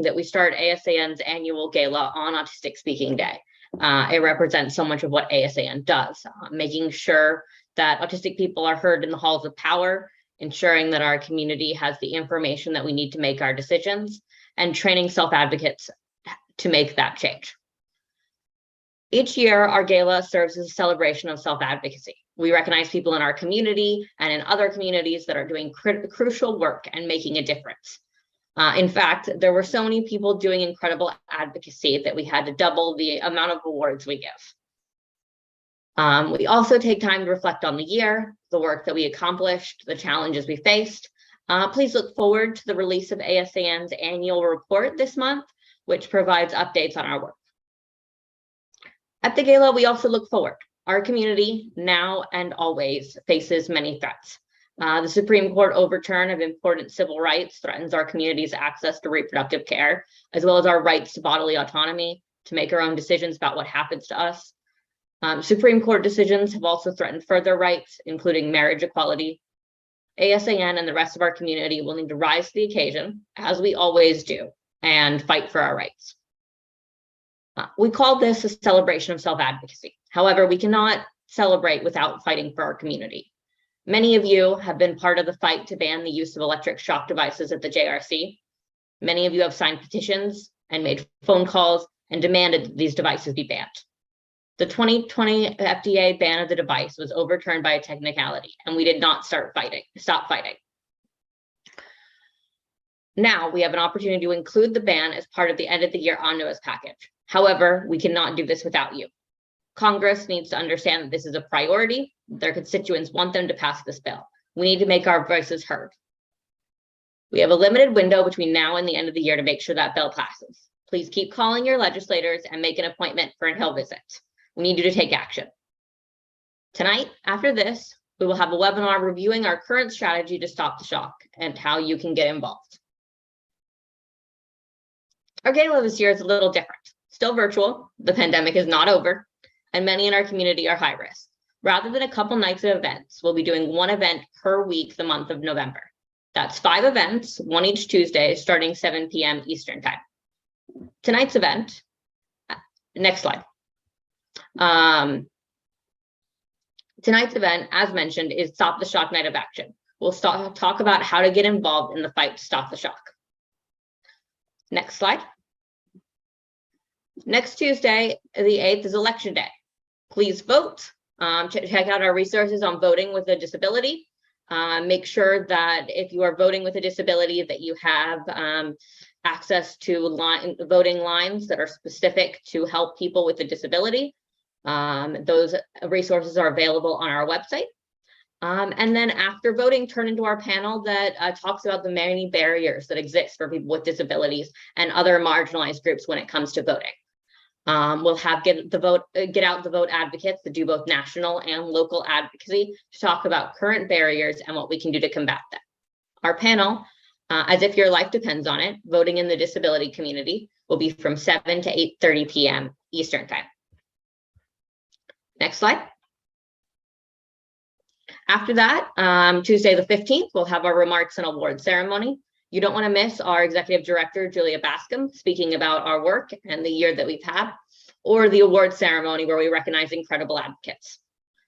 that we start ASAN's annual gala on Autistic Speaking Day. It represents so much of what ASAN does, making sure that autistic people are heard in the halls of power, ensuring that our community has the information that we need to make our decisions, and training self-advocates to make that change. Each year, our gala serves as a celebration of self-advocacy. We recognize people in our community and in other communities that are doing crucial work and making a difference. In fact, there were so many people doing incredible advocacy that we had to double the amount of awards we give. We also take time to reflect on the year, the work that we accomplished, the challenges we faced. Please look forward to the release of ASAN's annual report this month, which provides updates on our work. At the gala, we also look forward. Our community, now and always, faces many threats. The Supreme Court overturn of important civil rights threatens our community's access to reproductive care, as well as our rights to bodily autonomy, to make our own decisions about what happens to us. Supreme Court decisions have also threatened further rights, including marriage equality. ASAN and the rest of our community will need to rise to the occasion, as we always do, and fight for our rights. We call this a celebration of self-advocacy. However, we cannot celebrate without fighting for our community. Many of you have been part of the fight to ban the use of electric shock devices at the JRC. Many of you have signed petitions and made phone calls and demanded that these devices be banned. The 2020 FDA ban of the device was overturned by a technicality, and we did not stop fighting. Now we have an opportunity to include the ban as part of the end of the year omnibus package. However, we cannot do this without you. Congress needs to understand that this is a priority. Their constituents want them to pass this bill. We need to make our voices heard. We have a limited window between now and the end of the year to make sure that bill passes. Please keep calling your legislators and make an appointment for a Hill visit. We need you to take action. Tonight, after this, we will have a webinar reviewing our current strategy to stop the shock and how you can get involved. Our gala this year is a little different. Still virtual, the pandemic is not over, and many in our community are high risk. Rather than a couple nights of events, we'll be doing one event per week the month of November. That's 5 events, one each Tuesday, starting 7 p.m. Eastern Time. Tonight's event, next slide. Tonight's event, as mentioned, is Stop the Shock Night of Action. We'll talk about how to get involved in the fight to stop the shock. Next slide. Next Tuesday, the 8th, is Election Day. Please vote. Check out our resources on voting with a disability. Make sure that if you are voting with a disability that you have access to voting lines that are specific to help people with a disability. Those resources are available on our website. And then after voting, turn into our panel that talks about the many barriers that exist for people with disabilities and other marginalized groups when it comes to voting. We'll have get out the vote advocates that do both national and local advocacy to talk about current barriers and what we can do to combat them. Our panel, as if your life depends on it, voting in the disability community, will be from 7 to 8:30 p.m. Eastern Time. Next slide. After that, Tuesday the 15th, we'll have our remarks and award ceremony. You don't want to miss our executive director, Julia Bascom, speaking about our work and the year that we've had, or the award ceremony where we recognize incredible advocates.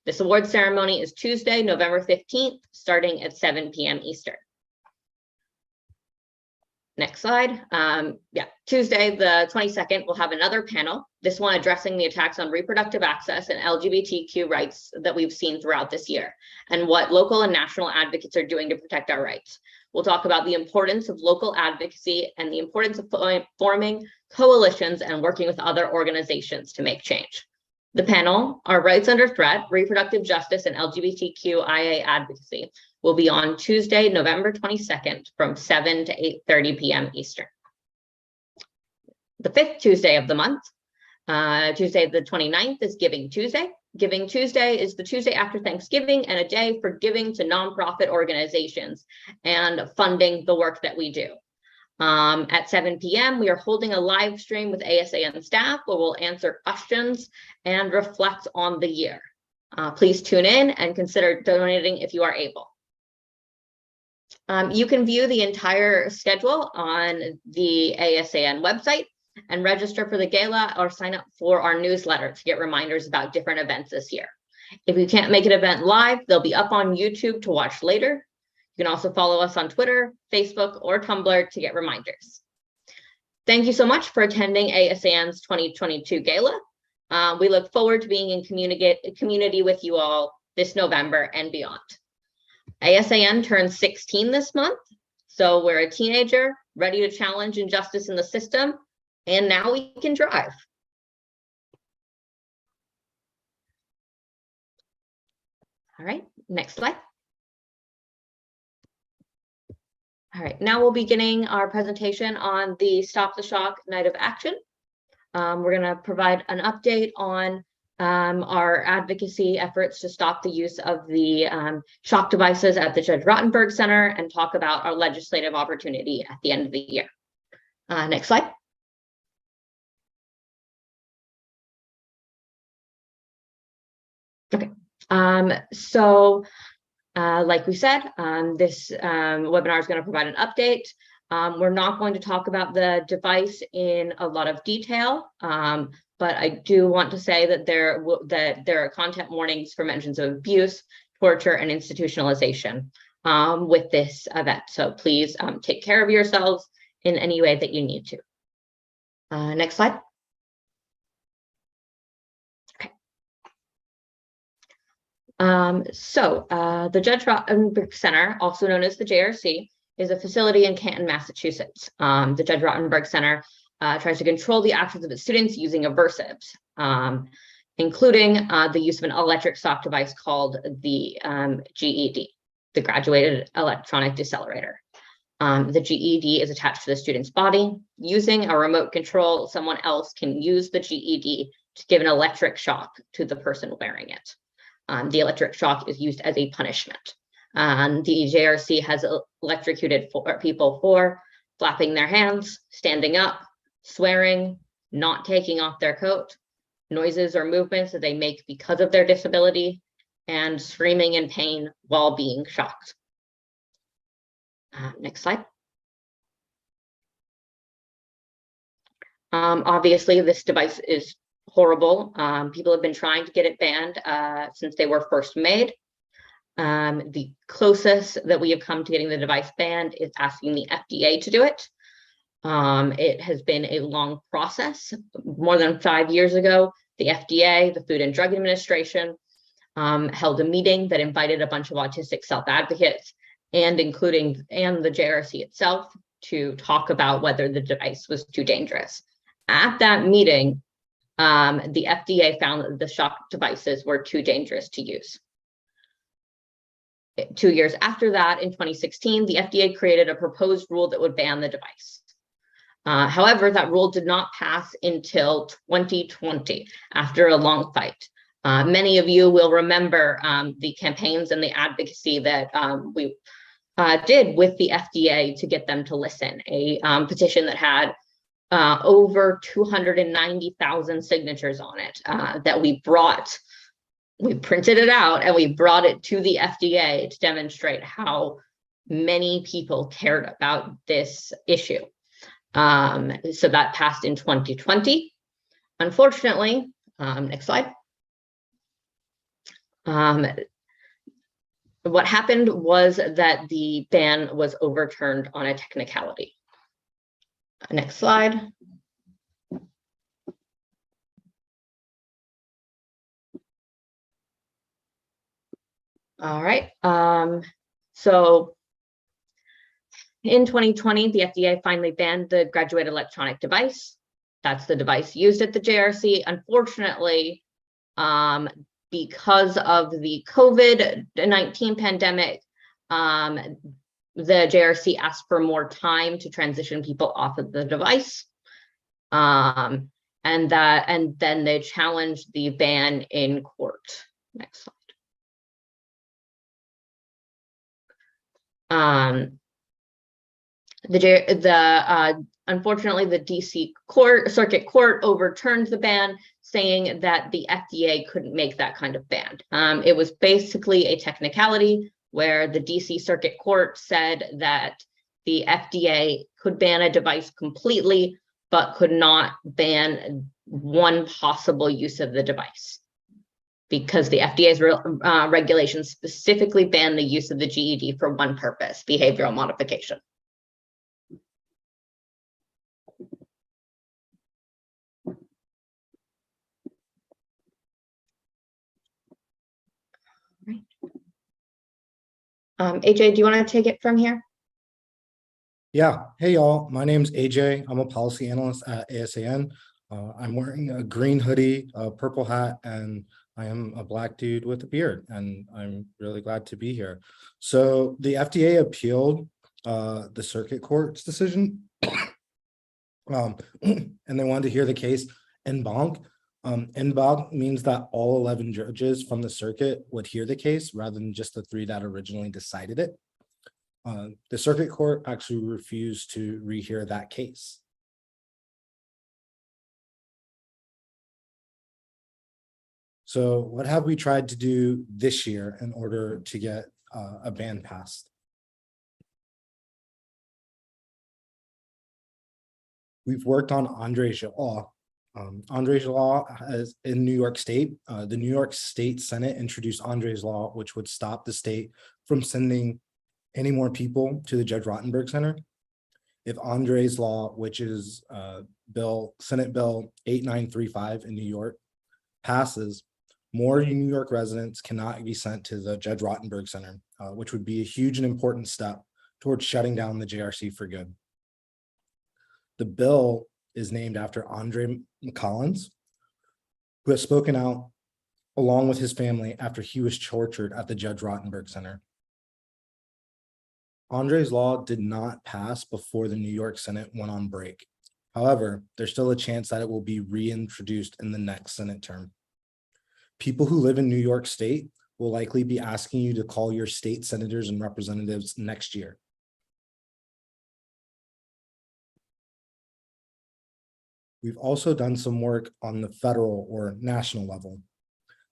This award ceremony is Tuesday, November 15th, starting at 7 p.m. Eastern. Next slide. Tuesday, the 22nd, we'll have another panel, this one addressing the attacks on reproductive access and LGBTQ rights that we've seen throughout this year, and what local and national advocates are doing to protect our rights. We'll talk about the importance of local advocacy and the importance of forming coalitions and working with other organizations to make change. The panel, Our Rights Under Threat, Reproductive Justice and LGBTQIA Advocacy, will be on Tuesday, November 22nd from 7 to 8:30 p.m. Eastern. The 5th Tuesday of the month, Tuesday the 29th, is Giving Tuesday. Giving Tuesday is the Tuesday after Thanksgiving and a day for giving to nonprofit organizations and funding the work that we do. At 7 p.m., we are holding a live stream with ASAN staff where we'll answer questions and reflect on the year. Please tune in and consider donating if you are able. You can view the entire schedule on the ASAN website and register for the gala or sign up for our newsletter to get reminders about different events this year. If you can't make an event live, they'll be up on YouTube to watch later. You can also follow us on Twitter, Facebook, or Tumblr to get reminders. Thank you so much for attending ASAN's 2022 gala. We look forward to being in community with you all this November and beyond. ASAN turns 16 this month, so we're a teenager ready to challenge injustice in the system, and now we can drive. All right, next slide. All right, now we'll be beginning our presentation on the Stop the Shock Night of Action. We're going to provide an update on our advocacy efforts to stop the use of the shock devices at the Judge Rotenberg Center and talk about our legislative opportunity at the end of the year. Next slide. Okay, like we said, this webinar is going to provide an update. We're not going to talk about the device in a lot of detail, but I do want to say that there are content warnings for mentions of abuse, torture, and institutionalization with this event. So please take care of yourselves in any way that you need to. Next slide. The Judge Rotenberg Center, also known as the JRC, is a facility in Canton, Massachusetts. The Judge Rotenberg Center tries to control the actions of its students using aversives, including the use of an electric shock device called the GED, the Graduated Electronic Decelerator. The GED is attached to the student's body. Using a remote control, someone else can use the GED to give an electric shock to the person wearing it. The electric shock is used as a punishment. The JRC has electrocuted people for flapping their hands, standing up, swearing, not taking off their coat, noises or movements that they make because of their disability, and screaming in pain while being shocked. Next slide. Obviously, this device is horrible. People have been trying to get it banned since they were first made. The closest that we have come to getting the device banned is asking the FDA to do it. It has been a long process. More than 5 years ago, the FDA, the Food and Drug Administration, held a meeting that invited a bunch of autistic self-advocates and the JRC itself to talk about whether the device was too dangerous. At that meeting, the FDA found that the shock devices were too dangerous to use. 2 years after that, in 2016, the FDA created a proposed rule that would ban the device. However, that rule did not pass until 2020, after a long fight. Many of you will remember the campaigns and the advocacy that we did with the FDA to get them to listen, a petition that had over 290,000 signatures on it that we printed it out and we brought it to the FDA to demonstrate how many people cared about this issue. So that passed in 2020. Unfortunately, next slide. What happened was that the ban was overturned on a technicality. Next slide. All right. So in 2020, the FDA finally banned the graduated electronic device. That's the device used at the JRC. Unfortunately, because of the COVID-19 pandemic, the JRC asked for more time to transition people off of the device. And then they challenged the ban in court. Next slide. Unfortunately, the DC Circuit Court overturned the ban, saying that the FDA couldn't make that kind of ban. It was basically a technicality. where the DC Circuit Court said that the FDA could ban a device completely, but could not ban one possible use of the device, because the FDA's regulations specifically ban the use of the GED for one purpose: behavioral modification. AJ, do you want to take it from here? Yeah. Hey, y'all. My name's AJ. I'm a policy analyst at ASAN. I'm wearing a green hoodie, a purple hat, and I am a Black dude with a beard, and I'm really glad to be here. So the FDA appealed the circuit court's decision, and they wanted to hear the case en banc. En banc means that all 11 judges from the circuit would hear the case rather than just the 3 that originally decided it. The circuit court actually refused to rehear that case. So what have we tried to do this year in order to get a ban passed? We've worked on André's Law. André's Law is in New York State. The New York State Senate introduced André's Law, which would stop the state from sending any more people to the Judge Rotenberg Center. If André's Law, which is Senate Bill 8935 in New York, passes, more New York residents cannot be sent to the Judge Rotenberg Center, which would be a huge and important step towards shutting down the JRC for good. The bill is named after André Collins, who has spoken out along with his family after he was tortured at the Judge Rotenberg Center. André's Law did not pass before the New York Senate went on break. However, there's still a chance that it will be reintroduced in the next Senate term. People who live in New York State will likely be asking you to call your state senators and representatives next year. We've also done some work on the federal or national level.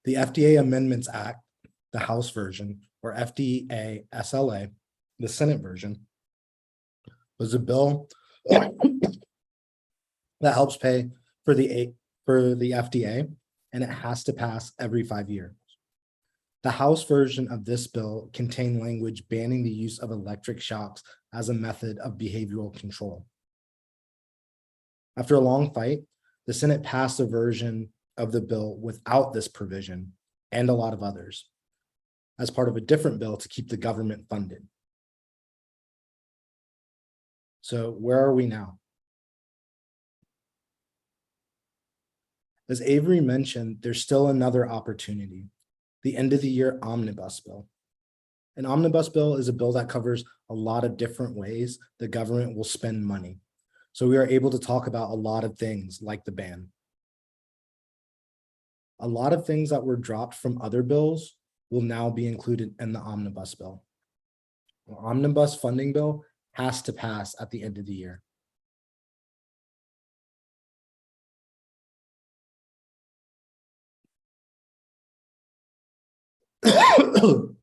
The FDA Amendments Act, the House version, or FDA SLA, the Senate version, was a bill that helps pay for the FDA, and it has to pass every 5 years. The House version of this bill contained language banning the use of electric shocks as a method of behavioral control. After a long fight, the Senate passed a version of the bill without this provision and a lot of others as part of a different bill to keep the government funded. So where are we now? As Avery mentioned, there's still another opportunity, the end of the year omnibus bill. An omnibus bill is a bill that covers a lot of different ways the government will spend money. So we are able to talk about a lot of things like the ban. A lot of things that were dropped from other bills will now be included in the omnibus bill. The omnibus funding bill has to pass at the end of the year.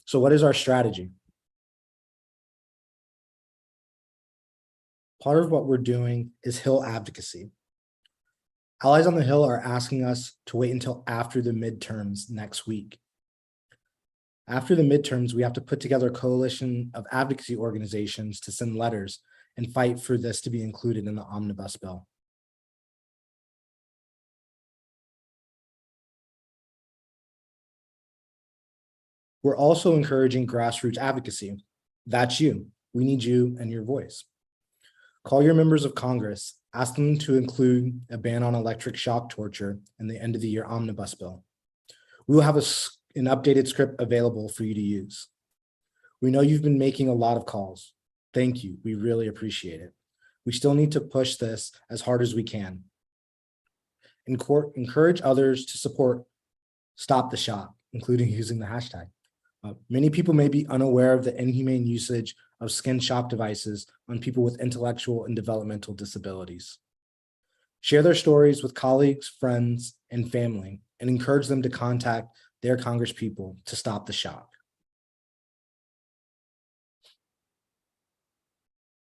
So what is our strategy? Part of what we're doing is Hill advocacy. Allies on the Hill are asking us to wait until after the midterms next week. After the midterms, we have to put together a coalition of advocacy organizations to send letters and fight for this to be included in the omnibus bill. We're also encouraging grassroots advocacy. That's you. We need you and your voice. Call your members of Congress, ask them to include a ban on electric shock torture in the end of the year omnibus bill. We will have an updated script available for you to use. We know you've been making a lot of calls. Thank you. We really appreciate it. We still need to push this as hard as we can. Encourage others to support Stop the Shot, including using the hashtag. Many people may be unaware of the inhumane usage of skin shock devices on people with intellectual and developmental disabilities. Share their stories with colleagues, friends, and family, and encourage them to contact their congresspeople to stop the shock.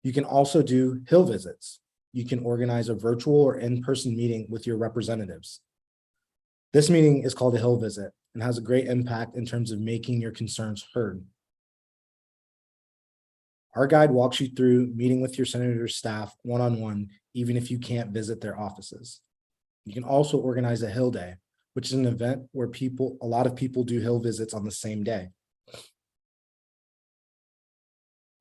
You can also do Hill visits. You can organize a virtual or in-person meeting with your representatives. This meeting is called a Hill visit and has a great impact in terms of making your concerns heard. Our guide walks you through meeting with your senator's staff one-on-one, even if you can't visit their offices. You can also organize a Hill Day, which is an event where a lot of people do Hill visits on the same day.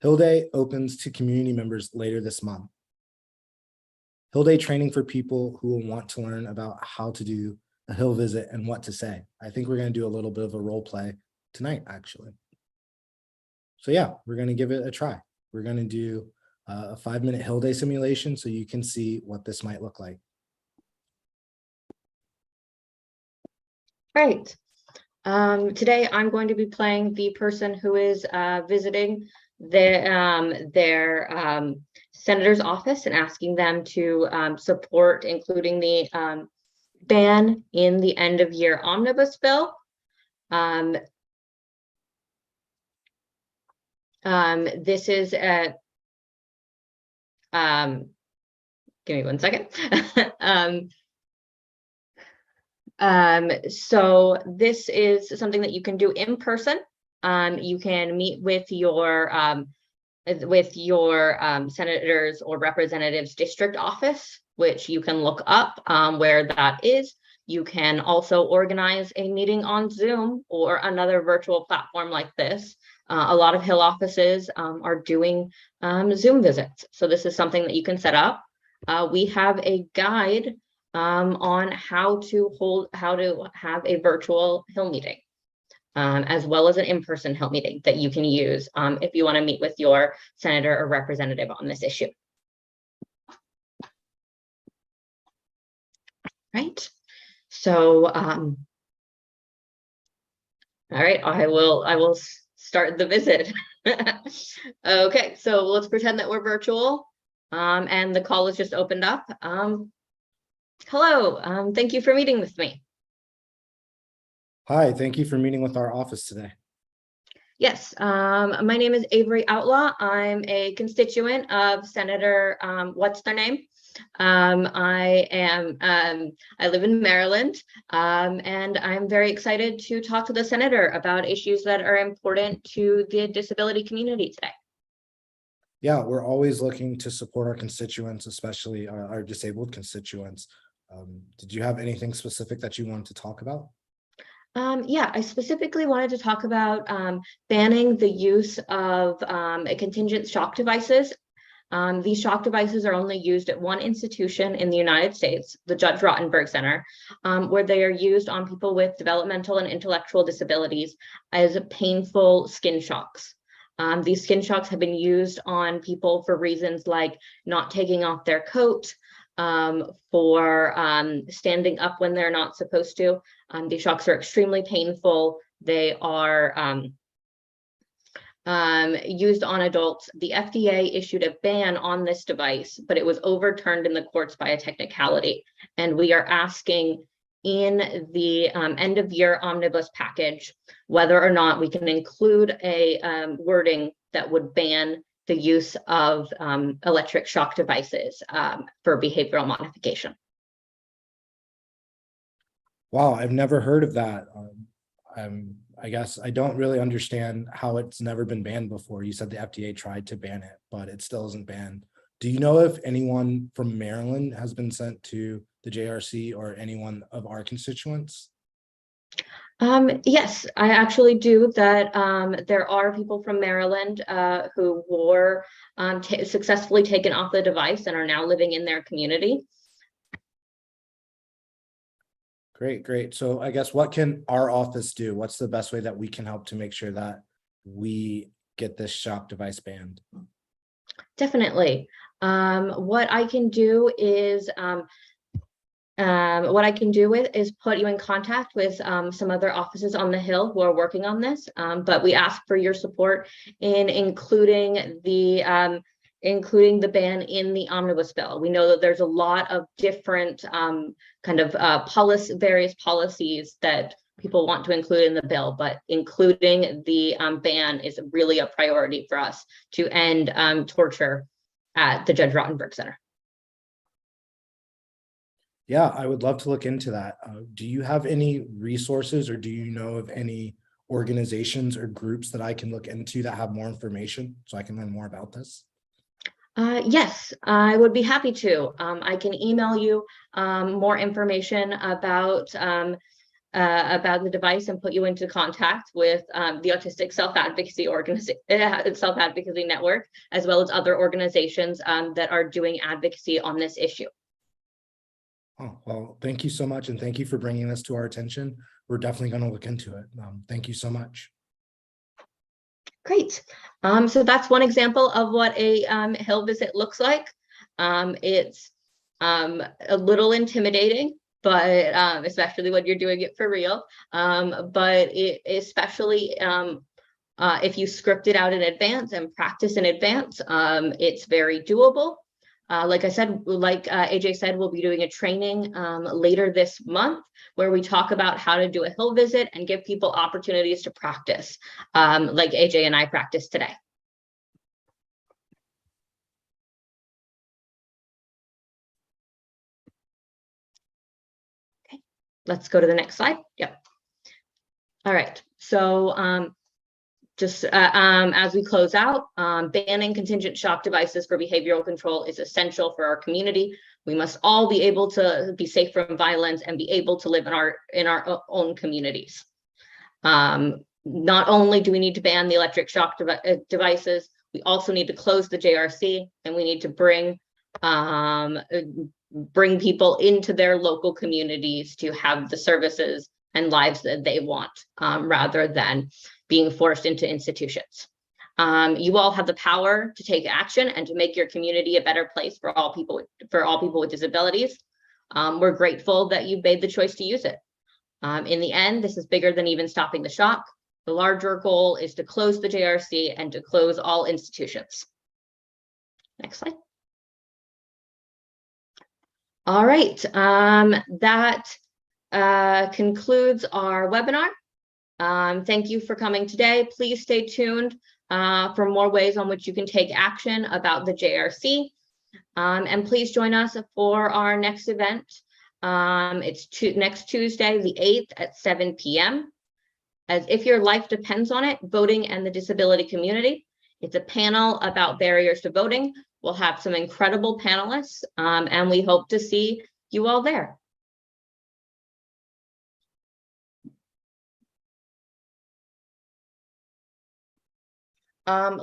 Hill Day opens to community members later this month. Hill Day training for people who will want to learn about how to do a Hill visit and what to say. I think we're going to do a little bit of a role play tonight, actually. So yeah, we're going to give it a try. We're going to do a 5-minute Hill Day simulation so you can see what this might look like. Right. Today I'm going to be playing the person who is visiting their senator's office and asking them to support including the ban in the end of year omnibus bill. This is a give me 1 second. So this is something that you can do in person. You can meet with your senators or representatives district office, which you can look up where that is. You can also organize a meeting on Zoom or another virtual platform like this. A lot of Hill offices are doing Zoom visits. So this is something that you can set up. We have a guide on how to have a virtual Hill meeting, as well as an in-person Hill meeting that you can use if you want to meet with your senator or representative on this issue. Right. So, all right, I will start the visit. Okay, so let's pretend that we're virtual and the call is just opened up. Hello, thank you for meeting with me. Hi, thank you for meeting with our office today. Yes, my name is Avery Outlaw. I'm a constituent of Senator, what's their name? I live in Maryland, and I'm very excited to talk to the senator about issues that are important to the disability community today. Yeah, we're always looking to support our constituents, especially our disabled constituents. Did you have anything specific that you wanted to talk about? Yeah, I specifically wanted to talk about banning the use of contingent shock devices. These shock devices are only used at one institution in the United States, the Judge Rottenberg Center, where they are used on people with developmental and intellectual disabilities as painful skin shocks. These skin shocks have been used on people for reasons like not taking off their coat, for standing up when they're not supposed to. These shocks are extremely painful. They are used on adults. The FDA issued a ban on this device, but it was overturned in the courts by a technicality. And we are asking in the end of year omnibus package whether or not we can include a wording that would ban the use of electric shock devices for behavioral modification. Wow, I've never heard of that. I guess I don't really understand how it's never been banned before. You said the FDA tried to ban it, but it still isn't banned. Do you know if anyone from Maryland has been sent to the JRC or anyone of our constituents? Yes, I actually do. That there are people from Maryland who were successfully taken off the device and are now living in their community. Great, great. So I guess what can our office do? What's the best way that we can help to make sure that we get this shock device banned? Definitely. What I can do is put you in contact with some other offices on the Hill who are working on this. But we ask for your support in including the ban in the omnibus bill. We know that there's a lot of different various policies that people want to include in the bill, but including the ban is really a priority for us to end torture at the Judge Rottenberg Center. Yeah, I would love to look into that. Do you have any resources, or do you know of any organizations or groups that I can look into that have more information so I can learn more about this? Yes, I would be happy to. I can email you more information about the device and put you into contact with the Autistic Self-Advocacy Self-Advocacy Network, as well as other organizations that are doing advocacy on this issue. Oh, well, thank you so much. And thank you for bringing this to our attention. We're definitely going to look into it. Thank you so much. Great. So that's one example of what a Hill visit looks like. It's a little intimidating, but especially when you're doing it for real. But it especially if you script it out in advance and practice in advance, it's very doable. Like I said, like AJ said, we'll be doing a training later this month where we talk about how to do a Hill visit and give people opportunities to practice, like AJ and I practiced today. Okay, let's go to the next slide. Yep. All right, so just as we close out, banning contingent shock devices for behavioral control is essential for our community. We must all be able to be safe from violence and be able to live in our own communities. Not only do we need to ban the electric shock devices, we also need to close the JRC, and we need to bring people into their local communities to have the services and lives that they want, rather than being forced into institutions. You all have the power to take action and to make your community a better place for all people with disabilities. We're grateful that you made the choice to use it. In the end, this is bigger than even stopping the shock. The larger goal is to close the JRC and to close all institutions. Next slide. All right, that concludes our webinar. Thank you for coming today. Please stay tuned for more ways on which you can take action about the JRC. And please join us for our next event. It's next Tuesday, the 8th at 7 p.m. As if your life depends on it, voting and the disability community. It's a panel about barriers to voting. We'll have some incredible panelists, and we hope to see you all there.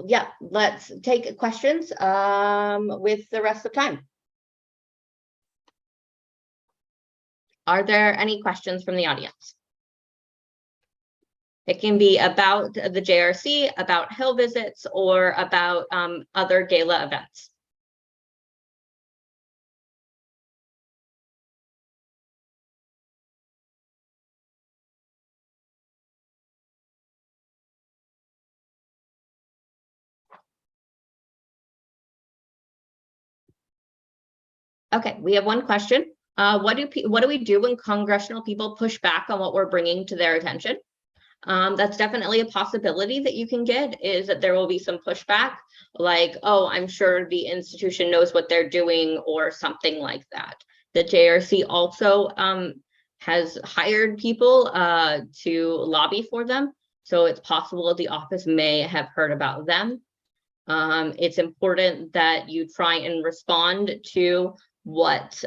Yeah, let's take questions with the rest of time. Are there any questions from the audience? It can be about the JRC, about Hill visits, or about other gala events. Okay, we have one question. What do we do when congressional people push back on what we're bringing to their attention? That's definitely a possibility that you can get, is that there will be some pushback, like, oh, I'm sure the institution knows what they're doing, or something like that. The JRC also has hired people to lobby for them, so it's possible that the office may have heard about them. It's important that you try and respond to what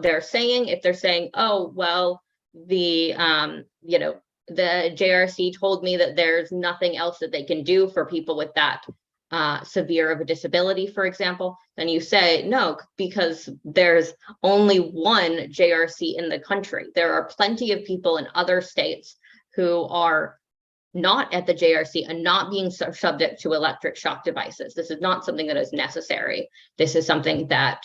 they're saying. If they're saying, oh, well, the the JRC told me that there's nothing else that they can do for people with that severe of a disability, for example, then you say no, because there's only one JRC in the country. There are plenty of people in other states who are not at the JRC and not being subject to electric shock devices. This is not something that is necessary. This is something that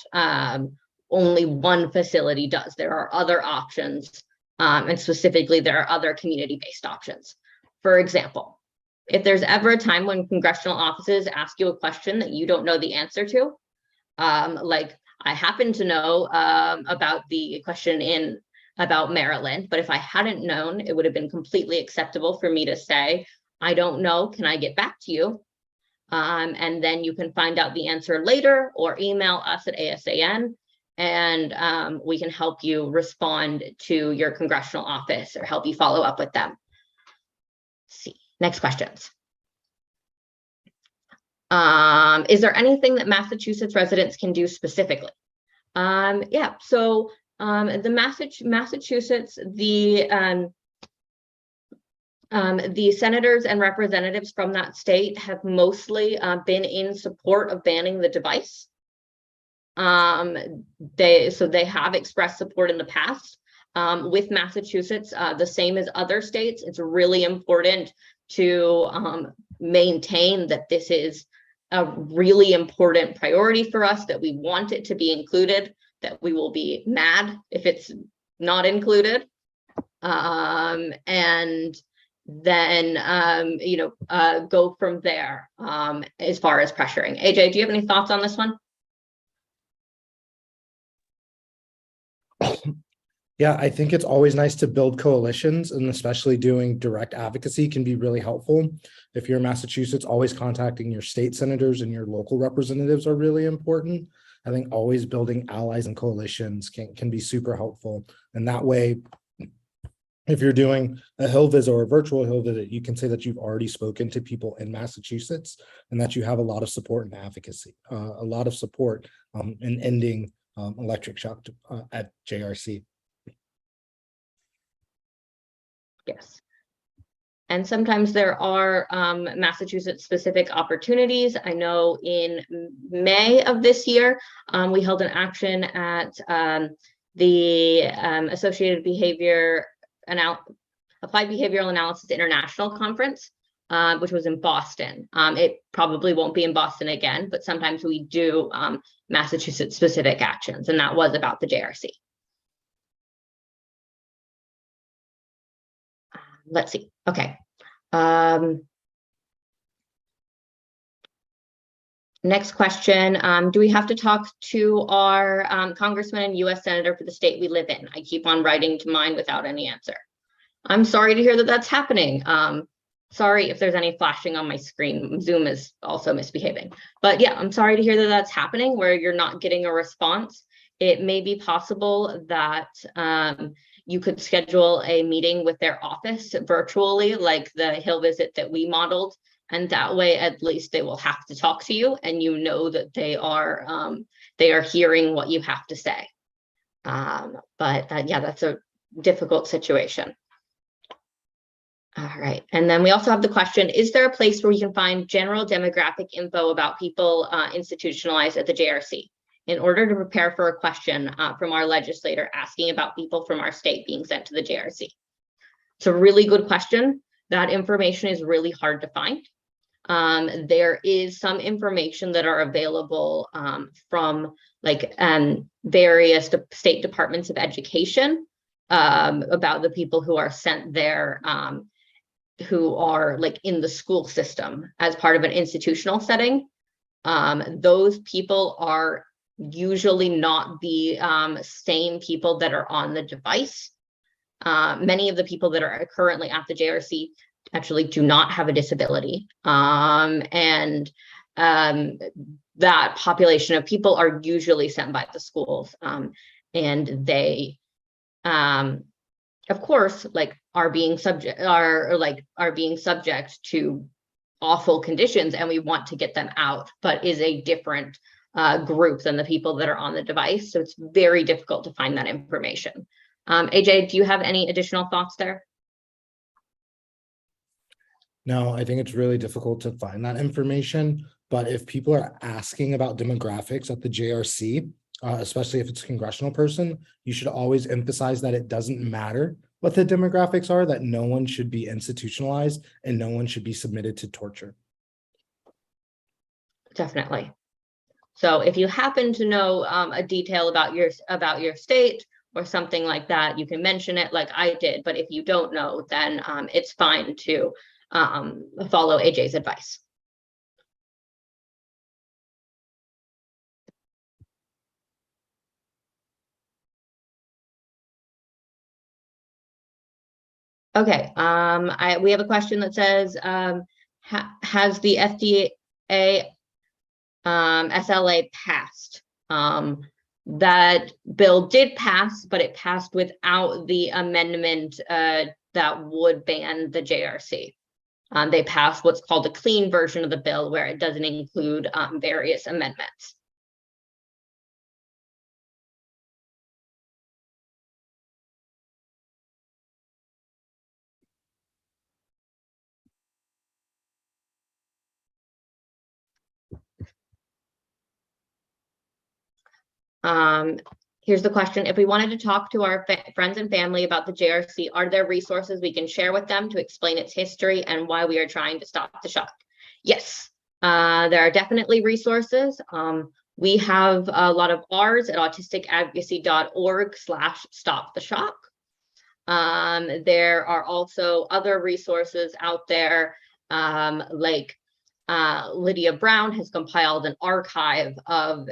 only one facility does. There are other options. And specifically, there are other community-based options. For example, if there's ever a time when congressional offices ask you a question that you don't know the answer to, like I happen to know about the question about Maryland, but if I hadn't known, it would have been completely acceptable for me to say, I don't know, can I get back to you? And then you can find out the answer later or email us at ASAN, and we can help you respond to your congressional office or help you follow up with them. Let's see, next questions. Is there anything that Massachusetts residents can do specifically? Yeah, so the Massachusetts, the senators and representatives from that state have mostly been in support of banning the device. They have expressed support in the past. With Massachusetts, the same as other states, it's really important to maintain that this is a really important priority for us, that we want it to be included, that we will be mad if it's not included. And then, go from there as far as pressuring. AJ, do you have any thoughts on this one? Yeah, I think it's always nice to build coalitions, and especially doing direct advocacy can be really helpful. If you're in Massachusetts, always contacting your state senators and your local representatives are really important. I think always building allies and coalitions can be super helpful. And that way, if you're doing a Hill visit or a virtual Hill visit, you can say that you've already spoken to people in Massachusetts and that you have a lot of support and advocacy, a lot of support in ending electric shock at JRC. Yes. And sometimes there are Massachusetts specific opportunities. I know in May of this year, we held an action at the Associated Behavior Applied Behavioral Analysis International Conference, which was in Boston. It probably won't be in Boston again, but sometimes we do Massachusetts specific actions, and that was about the JRC. Let's see. Okay. Next question. Do we have to talk to our congressman and US senator for the state we live in? I keep on writing to mine without any answer. I'm sorry to hear that that's happening. Sorry if there's any flashing on my screen. Zoom is also misbehaving. But yeah, I'm sorry to hear that that's happening where you're not getting a response. It may be possible that you could schedule a meeting with their office virtually, like the Hill visit that we modeled. And that way, at least they will have to talk to you and you know that they are hearing what you have to say. But yeah, that's a difficult situation. All right, and then we also have the question, is there a place where we can find general demographic info about people institutionalized at the JRC? In order to prepare for a question from our legislator asking about people from our state being sent to the JRC. It's a really good question. That information is really hard to find. There is some information that are available from like various state departments of education about the people who are sent there, who are like in the school system as part of an institutional setting. Those people are usually not the same people that are on the device. Many of the people that are currently at the JRC actually do not have a disability. And that population of people are usually sent by the schools. And they, of course, like are being subject to awful conditions, and we want to get them out, but is a different group than the people that are on the device. So it's very difficult to find that information. AJ, do you have any additional thoughts there? No, I think it's really difficult to find that information, but if people are asking about demographics at the JRC, especially if it's a congressional person, you should always emphasize that it doesn't matter what the demographics are, that no one should be institutionalized and no one should be submitted to torture. Definitely. So if you happen to know a detail about your state or something like that, you can mention it like I did. But if you don't know, then it's fine to follow AJ's advice. Okay, we have a question that says, has the a SLA passed. That bill did pass, but it passed without the amendment that would ban the JRC. They passed what's called a clean version of the bill, where it doesn't include various amendments. Here's the question. If we wanted to talk to our friends and family about the JRC, are there resources we can share with them to explain its history and why we are trying to stop the shock? Yes, there are definitely resources. We have a lot of ours at autisticadvocacy.org/stoptheshock. There are also other resources out there, like Lydia Brown has compiled an archive of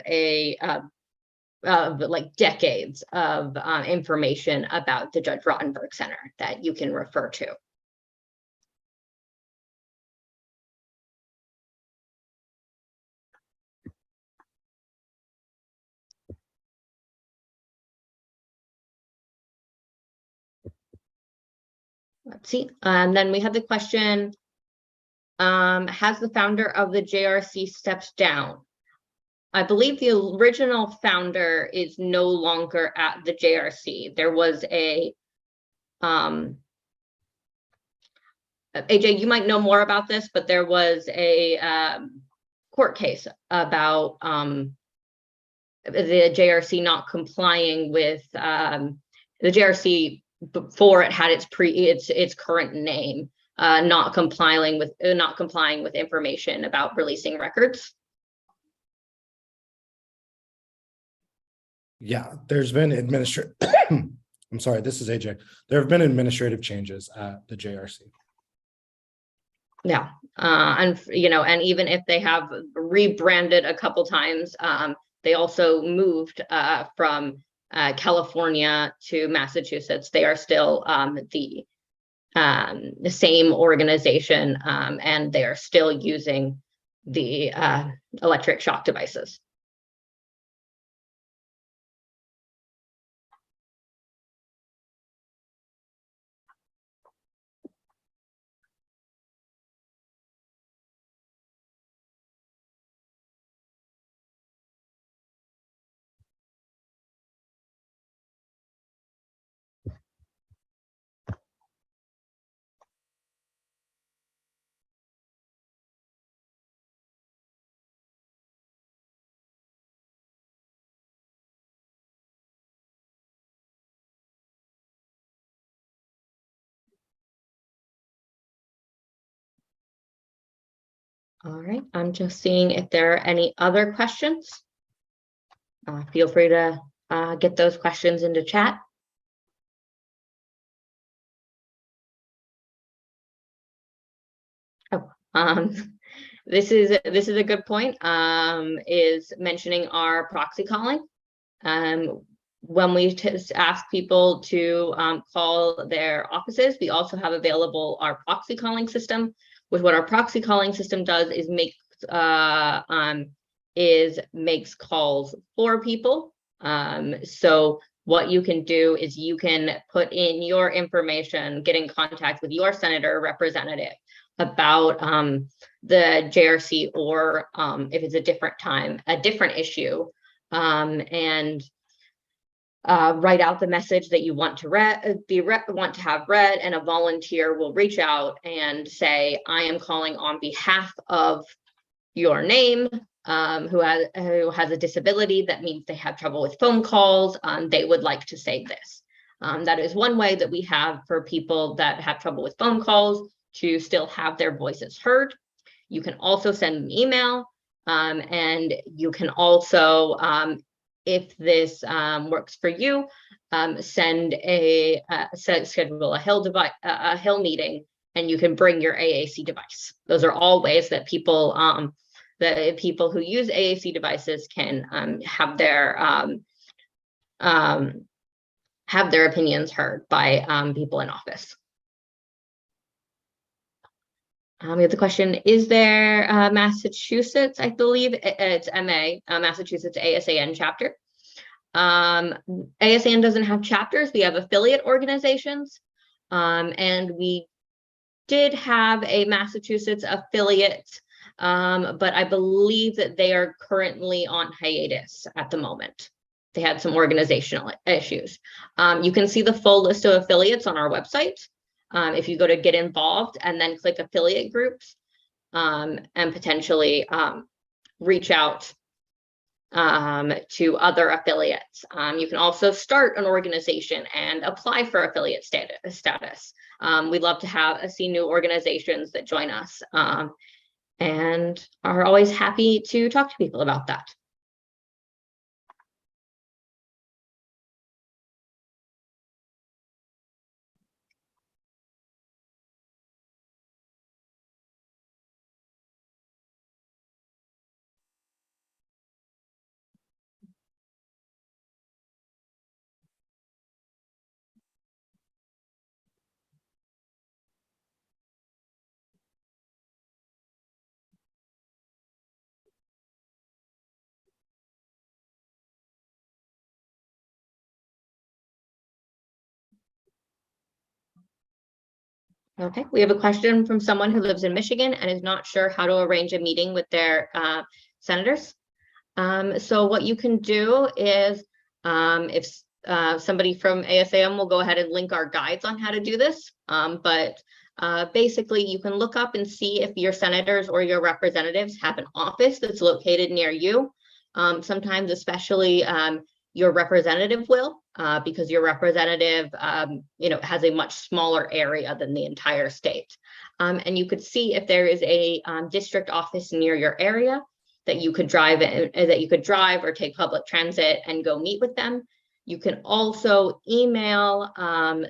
like decades of information about the Judge Rotenberg Center that you can refer to. Let's see. And then we have the question, has the founder of the JRC stepped down? I believe the original founder is no longer at the JRC. There was a, AJ, you might know more about this, but there was a court case about the JRC not complying with the JRC before it had its current name, not complying with information about releasing records. Yeah, there's been administrative, I'm sorry, this is AJ. There have been administrative changes at the JRC. Yeah, and and even if they have rebranded a couple times, they also moved from California to Massachusetts. They are still the same organization, and they are still using the electric shock devices. All right, I'm just seeing if there are any other questions. Feel free to get those questions into chat. Oh, this is a good point. Is mentioning our proxy calling. When we ask people to call their offices, we also have available our proxy calling system. With what our proxy calling system does is makes calls for people. So what you can do is you can put in your information, get in contact with your senator or representative about the JRC, or if it's a different time, a different issue, and write out the message that you want to want to have read, and a volunteer will reach out and say, I am calling on behalf of your name, who has a disability that means they have trouble with phone calls. They would like to say this. That is one way that we have for people that have trouble with phone calls to still have their voices heard. You can also send an email, and you can also, if this works for you, schedule a Hill meeting, and you can bring your AAC device. Those are all ways that people who use AAC devices can have their opinions heard by people in office. We have the question, is there Massachusetts, I believe it's MA, Massachusetts ASAN chapter. ASAN doesn't have chapters, we have affiliate organizations. And we did have a Massachusetts affiliate, but I believe that they are currently on hiatus at the moment. They had some organizational issues. You can see the full list of affiliates on our website. If you go to get involved and then click affiliate groups, and potentially reach out to other affiliates. You can also start an organization and apply for affiliate status. We'd love to see new organizations that join us, and are always happy to talk to people about that. Okay, we have a question from someone who lives in Michigan and is not sure how to arrange a meeting with their senators. So what you can do is, if somebody from ASAM will go ahead and link our guides on how to do this. But basically, you can look up and see if your senators or your representatives have an office that's located near you. Sometimes, especially your representative will, because your representative, has a much smaller area than the entire state. And you could see if there is a district office near your area that you could drive or take public transit and go meet with them. You can also email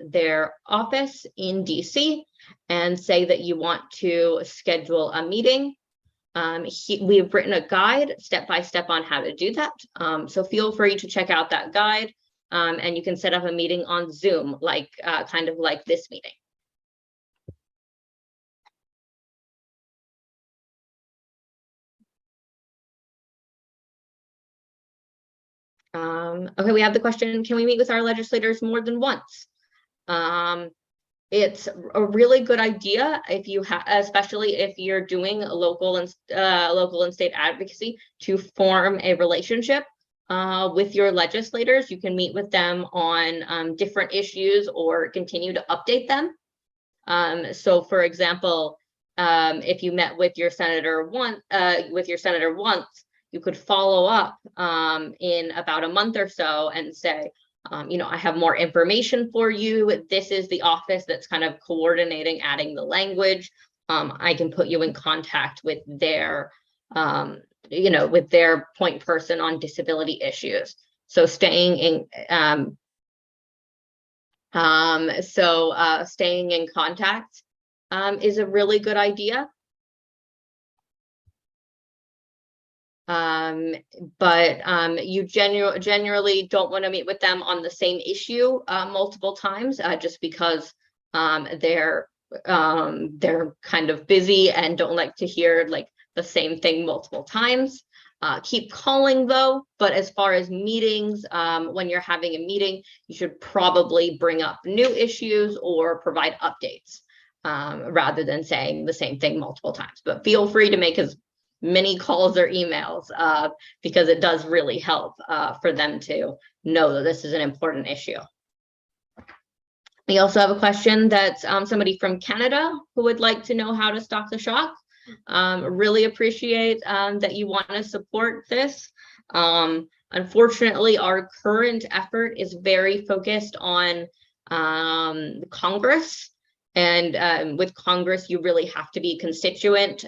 their office in DC and say that you want to schedule a meeting. We have written a guide step-by-step on how to do that. So feel free to check out that guide, and you can set up a meeting on Zoom, kind of like this meeting. Okay, we have the question, can we meet with our legislators more than once? It's a really good idea if you especially if you're doing local and state advocacy, to form a relationship with your legislators. You can meet with them on different issues or continue to update them. So for example, if you met with your senator once, you could follow up in about a month or so and say, I have more information for you. This is the office that's kind of coordinating adding the language. I can put you in contact with their, with their point person on disability issues. So staying in contact is a really good idea. But you generally don't want to meet with them on the same issue multiple times, just because they're kind of busy and don't like to hear the same thing multiple times. Keep calling though, but as far as meetings, when you're having a meeting, you should probably bring up new issues or provide updates rather than saying the same thing multiple times. But feel free to make as many calls or emails because it does really help for them to know that this is an important issue. We also have a question that's somebody from Canada who would like to know how to stop the shock. Really appreciate that you want to support this. Unfortunately, our current effort is very focused on Congress. And with Congress, you really have to be constituent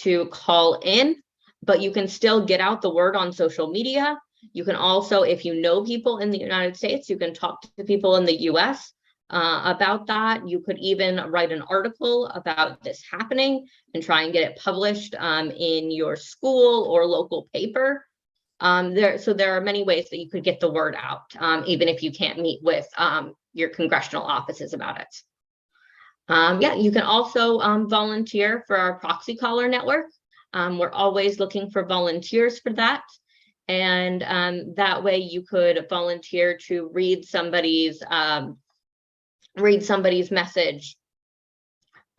to call in, but you can still get out the word on social media. You can also, if you know people in the United States, you can talk to people in the US about that. You could even write an article about this happening and try and get it published in your school or local paper. So there are many ways that you could get the word out, even if you can't meet with your congressional offices about it. Yeah, you can also volunteer for our proxy caller network. We're always looking for volunteers for that. And that way you could volunteer to read somebody's message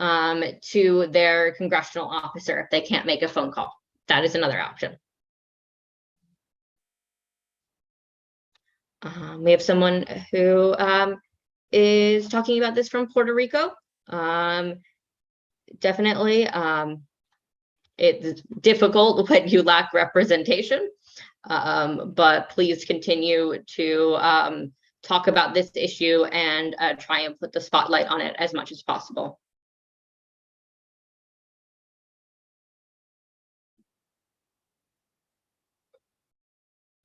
to their congressional officer if they can't make a phone call. That is another option. We have someone who is talking about this from Puerto Rico. Definitely, it's difficult when you lack representation, but please continue to talk about this issue and try and put the spotlight on it as much as possible.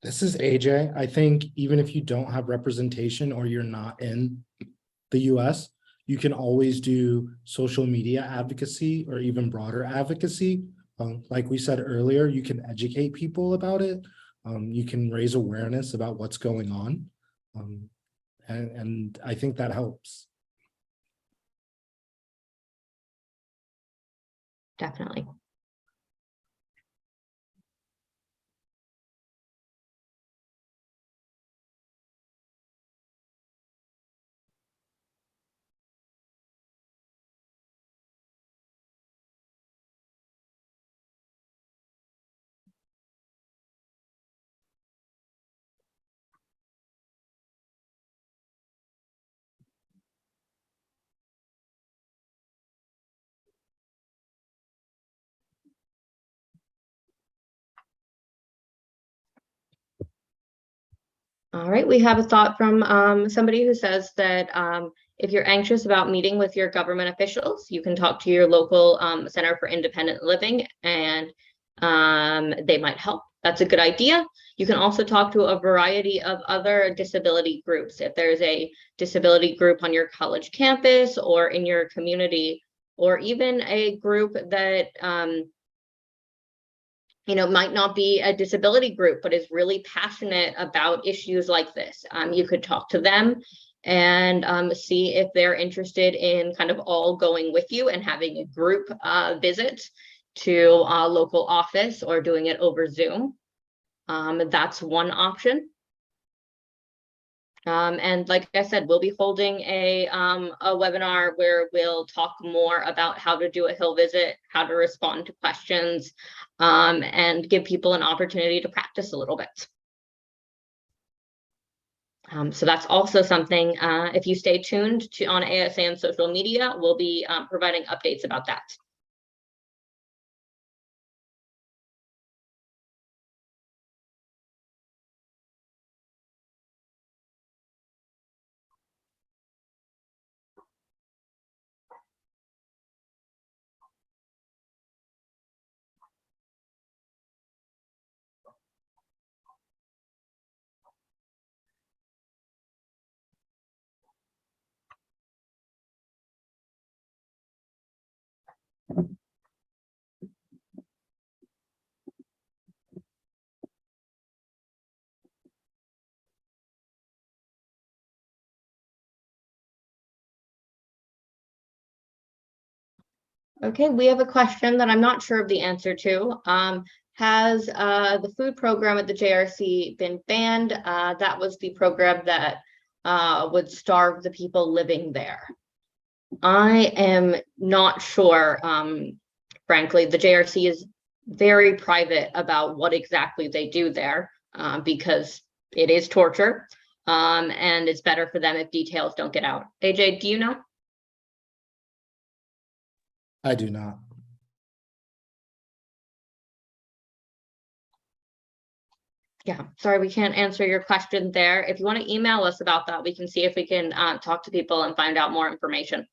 This is AJ. I think even if you don't have representation or you're not in the US, you can always do social media advocacy or even broader advocacy. Like we said earlier, you can educate people about it. You can raise awareness about what's going on. And I think that helps. Definitely. All right, we have a thought from somebody who says that if you're anxious about meeting with your government officials, you can talk to your local Center for Independent Living and they might help. That's a good idea. You can also talk to a variety of other disability groups. If there's a disability group on your college campus or in your community, or even a group that might not be a disability group, but is really passionate about issues like this. You could talk to them and see if they're interested in kind of all going with you and having a group visit to a local office or doing it over Zoom. That's one option. And like I said, we'll be holding a webinar where we'll talk more about how to do a Hill visit, how to respond to questions, and give people an opportunity to practice a little bit. So that's also something, if you stay tuned on ASA and social media, we'll be providing updates about that. Okay, we have a question that I'm not sure of the answer to. Has the food program at the JRC been banned? That was the program that would starve the people living there. I am not sure. Frankly, the JRC is very private about what exactly they do there because it is torture and it's better for them if details don't get out. AJ, do you know? I do not. Yeah, sorry, we can't answer your question there. If you want to email us about that, we can see if we can talk to people and find out more information.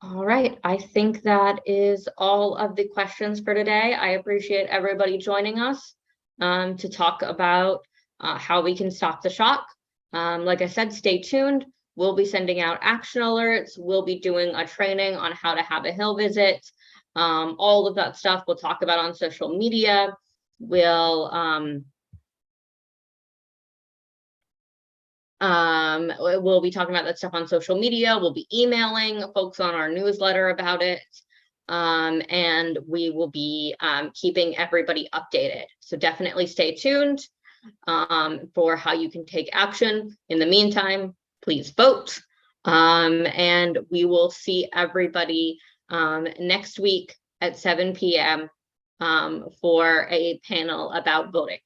All right, I think that is all of the questions for today. I appreciate everybody joining us to talk about how we can stop the shock. Like I said, stay tuned. We'll be sending out action alerts. We'll be doing a training on how to have a Hill visit. All of that stuff we'll talk about on social media. We'll be talking about that stuff on social media. We'll be emailing folks on our newsletter about it. And we will be keeping everybody updated. So definitely stay tuned for how you can take action. In the meantime, please vote. And we will see everybody next week at 7 p.m. For a panel about voting.